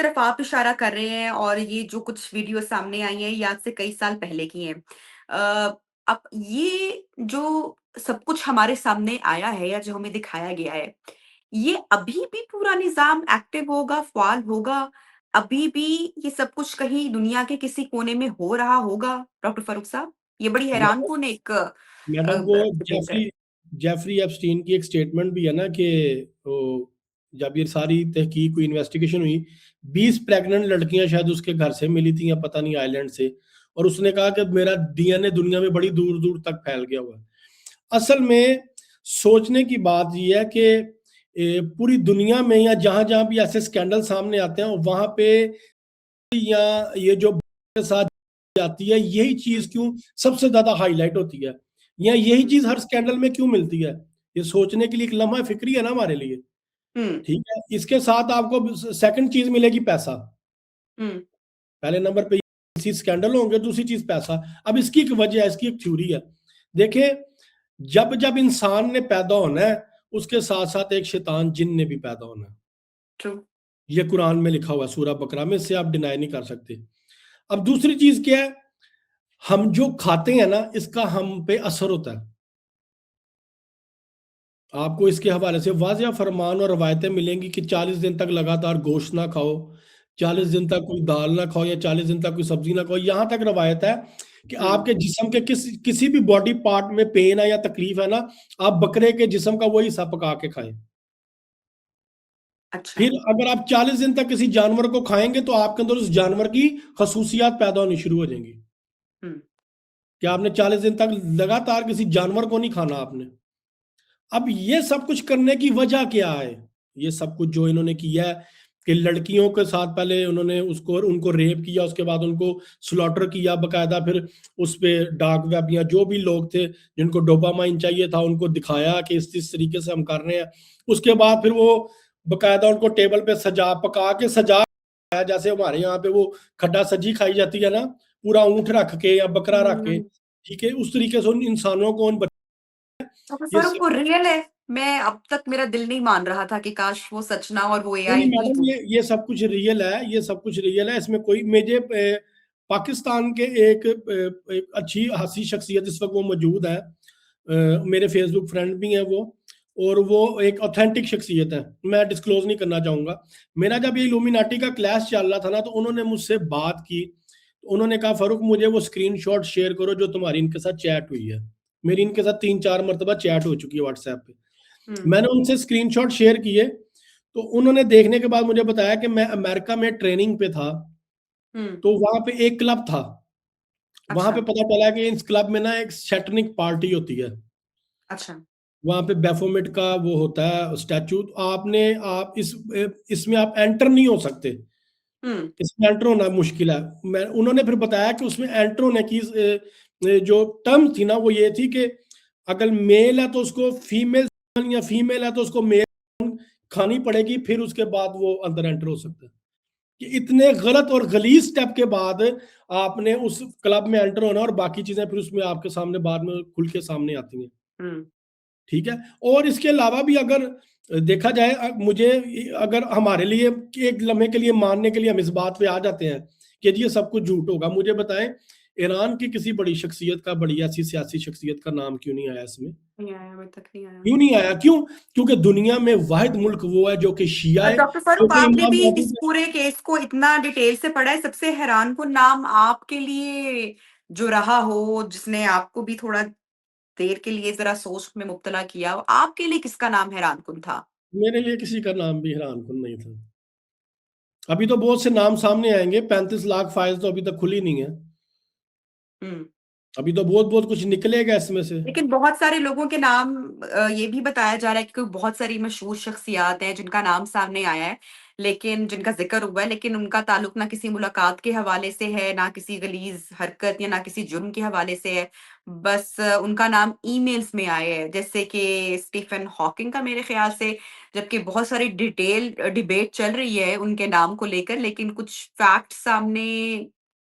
तरफ आप इशारा कर रहे हैं और ये जो कुछ वीडियो सामने आई हैं, ये आज से कई साल पहले की हैं। अब ये जो सब कुछ हमारे सामने आया है या जो हमें दिखाया गया है, ये अभी भी पूरा निज़ाम एक्टिव होगा, फ़आल होगा? अभी भी ये सब कुछ कहीं दुनिया के किसी कोने में हो रहा होगा, डॉक्टर फ़ारूक साहब? ये बड़ी मैडम हैरानकुन एक मैडम वो डिबेट है। जेफरी एप्स्टीन की एक स्टेटमेंट भी है ना कि वो जब ये सारी तहकीक हुई, इन्वेस्टिगेशन हुई, 20 प्रेग्नेंट लड़कियां शायद उसके घर से मिली थी या पता नहीं आइलैंड से, और उसने कहा कि मेरा डीएनए दुनिया में बड़ी दूर दूर तक फैल गया हुआ है। असल में सोचने की बात यह है कि पूरी दुनिया में या जहां जहां भी ऐसे स्कैंडल सामने आते हैं वहां पे या ये जो के साथ जाती है, यही चीज क्यों सबसे ज्यादा हाईलाइट होती है, या यही चीज हर स्कैंडल में क्यों मिलती है? ये सोचने के लिए एक लम्हा फिक्री है ना हमारे लिए। हुँ, ठीक है, इसके साथ आपको सेकंड चीज मिलेगी, पैसा। हुँ, पहले नंबर पे इसी स्कैंडल होंगे, दूसरी चीज पैसा। अब इसकी एक वजह है, इसकी एक थ्योरी है। देखें, जब जब इंसान ने पैदा होना है, उसके साथ साथ एक शैतान जिन ने भी पैदा होना है। ट्रू। ये कुरान में लिखा हुआ है, सूरह बकरा में, इससे आप डिनाई नहीं कर सकते। अब दूसरी चीज क्या है, हम जो खाते हैं ना, इसका हम पे असर होता है। आपको इसके हवाले से वाज़िया फरमान और रवायतें मिलेंगी कि 40 दिन तक लगातार गोश्त ना खाओ, 40 हुँ, दिन तक कोई दाल ना खाओ, या 40 दिन तक कोई सब्जी ना खाओ। यहाँ तक रवायत है कि हुँ, आपके जिस्म के किसी भी बॉडी पार्ट में पेन है या तकलीफ है ना, आप बकरे के जिस्म का वही हिस्सा पका के खाएं। अच्छा। फिर अगर आप 40 दिन तक किसी जानवर को खाएंगे तो आपके अंदर उस जानवर की खसूसियात पैदा होनी शुरू हो जाएंगी। हुँ, कि आपने 40 दिन तक लगातार किसी जानवर को नहीं खाना आपने। अब ये सब कुछ करने की वजह क्या है? ये सब कुछ जो इन्होंने किया है कि लड़कियों के साथ पहले उन्होंने उसको उनको रेप किया, उसके बाद उनको स्लॉटर किया बकायदा, फिर उस पे डार्क वेब या जो भी लोग थे जिनको डोपामाइन चाहिए था उनको दिखाया कि इस तरीके से हम कर रहे हैं। उसके बाद फिर वो बकायदा उनको टेबल पे सजा पका के सजा, जैसे हमारे यहाँ पे वो खड्डा सजी खाई जाती है ना, पूरा ऊँट रख के या बकरा रख के, हुँ। ठीक है, उस तरीके से उन इंसानों को डॉक्टर ये फ़ारूक सब। वो रियल है। मैं अब तक मेरा दिल नहीं मान रहा था कि काश वो सच ना और वो नहीं, एआई नहीं ही मैडम, हो। ये सब कुछ रियल है, ये सब कुछ रियल है, इसमें कोई मुझे पाकिस्तान के एक अच्छी हँसी शख्सियत इस वक्त वो मौजूद है, मेरे फेसबुक फ्रेंड भी हैं वो, और वो एक ऑथेंटिक शख्सियत है, मैं डिस्क्लोज नहीं करना चाहूंगा। मेरा जब ये इल्यूमिनाटी का क्लास चल रहा था ना, तो उन्होंने मुझसे बात की, तो उन्होंने कहा फारूक मुझे वो स्क्रीनशॉट शेयर करो जो तुम्हारी इनके साथ चैट हुई है। मेरी इनके साथ 3-4 मरतबा चैट हो चुकी है व्हाट्सएप पे। हुँ, मैंने उनसे स्क्रीनशॉट शेयर किए, तो उन्होंने देखने के बाद मुझे बताया कि मैं अमेरिका में ट्रेनिंग पे था, हुँ, तो वहां पे एक क्लब था। वहां अच्छा, पे पता चला कि इस क्लब में ना एक सैटनिक पार्टी होती है। अच्छा, वहां पे बैफोमेट का वो होता है स्टैचू, आपने आप इसमें आप एंटर नहीं हो सकते, हुँ, इसमें एंटर होना मुश्किल है। मैं उन्होंने फिर बताया कि उसमें एंटर होने की जो टर्म थी ना, वो ये थी कि अगर मेल है तो उसको फीमेल, या फीमेल है तो उसको मेल खानी पड़ेगी, फिर उसके बाद वो अंदर एंटर हो सकता है। कि इतने गलत और गलीज स्टेप के बाद आपने उस क्लब में एंटर होना, और बाकी चीजें फिर उसमें आपके सामने बाद में खुल के सामने आती हैं। हुँ, ठीक है, और इसके अलावा भी अगर देखा जाए, मुझे अगर हमारे लिए एक लम्हे के लिए मानने के लिए हम इस बात पे आ जाते हैं कि जी ये सब कुछ झूठ होगा, मुझे बताएं ईरान की किसी बड़ी शख्सियत का, बड़ी ऐसी सियासी शख्सियत का नाम क्यों नहीं आया इसमें? नहीं आया, अभी तक नहीं आया। क्यों नहीं आया? क्यों? क्योंकि दुनिया में वाहिद मुल्क वो है जो कि शिया है, डॉक्टर जो फ़ारूक कि आपने इमाम भी महदी इस पूरे केस को इतना डिटेल से पढ़ा है, सबसे हैरानकुन नाम आपके लिए जो रहा हो, जिसने आपको भी थोड़ा देर के लिए ज़रा सोच में मुब्तला किया हो, आपके लिए किसका नाम हैरानकुन था? मेरे लिए किसी का नाम भी हैरानकुन नहीं था। अभी तो बहुत से नाम सामने आएंगे, 35 लाख फाइल्स तो अभी तक खुली नहीं है, हुँ। अभी तो बहुत बहुत कुछ निकलेगा इसमें से। लेकिन बहुत सारे लोगों के नाम ये भी बताया जा रहा है कि कोई बहुत सारी मशहूर शख्सियात हैं जिनका नाम सामने आया है, लेकिन जिनका ज़िक्र हुआ है, लेकिन उनका ताल्लुक ना किसी मुलाकात के हवाले से है, ना किसी गलीज़ हरकत या ना किसी जुर्म के हवाले से है। बस उनका नाम ईमेल्स में आया है, जैसे कि स्टीफ़न हॉकिंग का मेरे ख़्याल से, जबकि बहुत सारी डिबेट चल रही है उनके नाम को लेकर, लेकिन कुछ फैक्ट सामने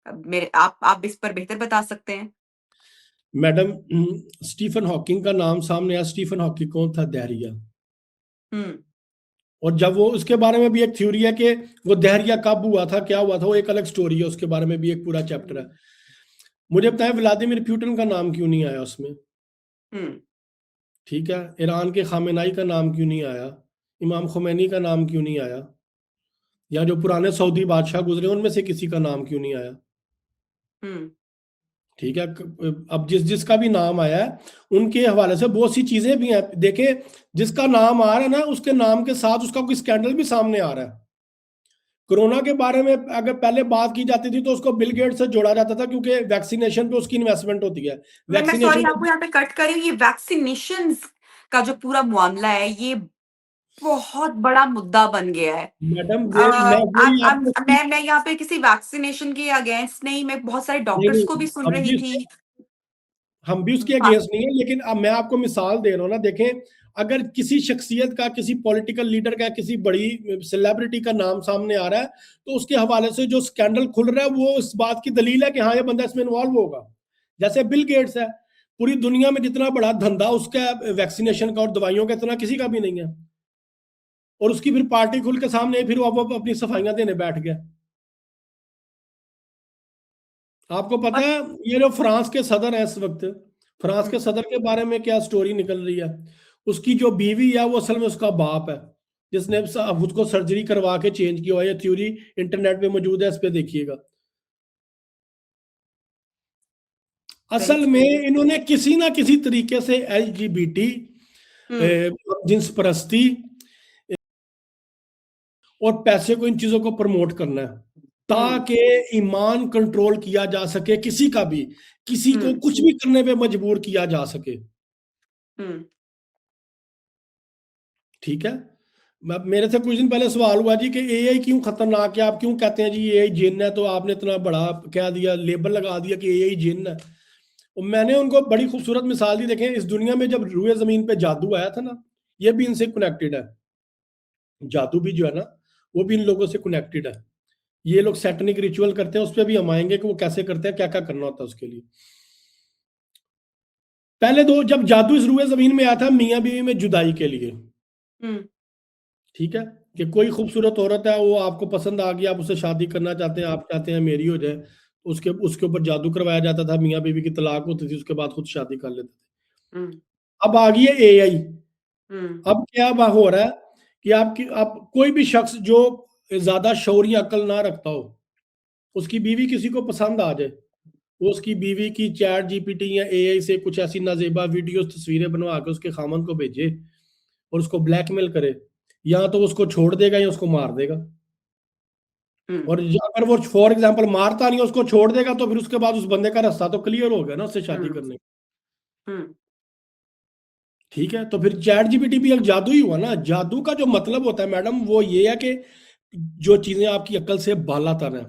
मेरे आप इस पर बेहतर बता सकते हैं। मैडम, स्टीफन हॉकिंग का नाम सामने आया। स्टीफन हॉकिंग कौन था? दहरिया। हुँ, और जब वो उसके बारे में भी एक थ्योरी है कि वो दहरिया कब हुआ था, क्या हुआ था, वो एक अलग स्टोरी है, उसके बारे में भी एक पूरा चैप्टर है। हुँ, मुझे बताएं व्लादिमीर पुतिन का नाम क्यों नहीं आया उसमें? हुँ, ठीक है, ईरान के खामेनाई का नाम क्यों नहीं आया? इमाम खुमैनी का नाम क्यों नहीं आया? या जो पुराने सऊदी बादशाह गुजरे उनमें से किसी का नाम क्यों नहीं आया? हुँ। ठीक है, अब जिसका भी नाम आया है उनके हवाले से बहुत सी चीजें भी हैं। देखे, जिसका नाम आ रहा है ना, उसके नाम के साथ उसका कोई स्कैंडल भी सामने आ रहा है। कोरोना के बारे में अगर पहले बात की जाती थी तो उसको बिल गेट्स से जोड़ा जाता था, क्योंकि वैक्सीनेशन पे उसकी इन्वेस्टमेंट होती है। मैं सॉरी वैक्सीनेशन आपको यहाँ पे कट कर रही हूँ, ये वैक्सिनेशंस का जो पूरा मामला है, ये बहुत बड़ा मुद्दा बन गया है। मैडम, मैं वही आपको मैं यहाँ पे किसी वैक्सिनेशन के अगेंस्ट नहीं, मैं बहुत सारे नहीं डॉक्टर्स नहीं, को भी सुन हम रही भी थी। उसके हाँ, अगेंस्ट नहीं है, लेकिन अब मैं आपको मिसाल दे रहा हूँ ना। देखें, अगर किसी शख्सियत का, किसी पॉलिटिकल लीडर का, किसी बड़ी सेलिब्रिटी का नाम सामने आ रहा है, तो उसके हवाले से जो स्कैंडल खुल रहा है वो इस बात की दलील है कि हाँ, ये बंदा इसमें इन्वॉल्व होगा। जैसे बिल गेट्स है, पूरी दुनिया में जितना बड़ा धंधा उसका वैक्सीनेशन का और दवाइयों का, इतना किसी का भी नहीं है। और उसकी फिर पार्टी खुल के सामने, फिर वो अपनी सफाइयां देने बैठ गया। आपको पता और है, ये जो फ्रांस के सदर है इस वक्त, फ्रांस हुँ, के सदर के बारे में क्या स्टोरी निकल रही है? उसकी जो बीवी है वो असल में उसका बाप है, जिसने खुद को सर्जरी करवा के चेंज किया हुआ है। ये थ्योरी इंटरनेट पे मौजूद है, इस पे देखिएगा। वेरी असल में ट्रू। इन्होंने किसी ना किसी तरीके से LGBT, हुँ, जिन्स परस्ती और पैसे को, इन चीजों को प्रमोट करना है, हुँ, ताकि ईमान कंट्रोल किया जा सके, किसी का भी, किसी को हुँ, कुछ भी करने पे मजबूर किया जा सके। हुँ, ठीक है। मेरे से कुछ दिन पहले सवाल हुआ जी कि AI क्यों खतरनाक है, आप क्यों कहते हैं जी AI जिन है, तो आपने इतना बड़ा कह दिया, लेबल लगा दिया कि AI जिन है। और मैंने उनको बड़ी खूबसूरत मिसाल दी। देखें, इस दुनिया में जब रूए जमीन पे जादू आया था ना, ये भी इनसे कनेक्टेड है। जादू भी जो है ना, वो भी इन लोगों से कनेक्टेड है। ये लोग सैटनिक रिचुअल करते हैं, उस पर भी हम आएंगे कि वो कैसे करते हैं, क्या क्या करना होता है उसके लिए। पहले दो, जब जादू इस रूए जमीन में आया था मियाँ बीवी में जुदाई के लिए। हुँ, ठीक है, कि कोई खूबसूरत औरत है, वो आपको पसंद आ गई, आप उससे शादी करना चाहते हैं, आप चाहते हैं मेरी हो जाए, तो उसके उसके ऊपर जादू करवाया जाता था, मियाँ बीवी की तलाक होती थी, उसके बाद खुद शादी कर लेते थे। हुँ, अब आ गई है AI। हुँ, अब क्या हो रहा है कि आप कोई भी शख्स जो ज्यादा शौरी अकल ना रखता हो, उसकी बीवी किसी को पसंद आ जाए, वो उसकी बीवी की ChatGPT या AI से कुछ ऐसी नाजेबा वीडियोस, तस्वीरें बनवा के उसके खामन को भेजे और उसको ब्लैकमेल करे, या तो उसको छोड़ देगा या उसको मार देगा। हुँ, और अगर वो फॉर एग्जाम्पल मारता नहीं है, उसको छोड़ देगा, तो फिर उसके बाद उस बंदे का रास्ता तो क्लियर हो गया ना उससे शादी हुँ, करने का। हुँ, ठीक है, तो फिर ChatGPT भी एक जादू ही हुआ ना। जादू का जो मतलब होता है मैडम, वो ये है कि जो चीजें आपकी अक्ल से बाला तर है,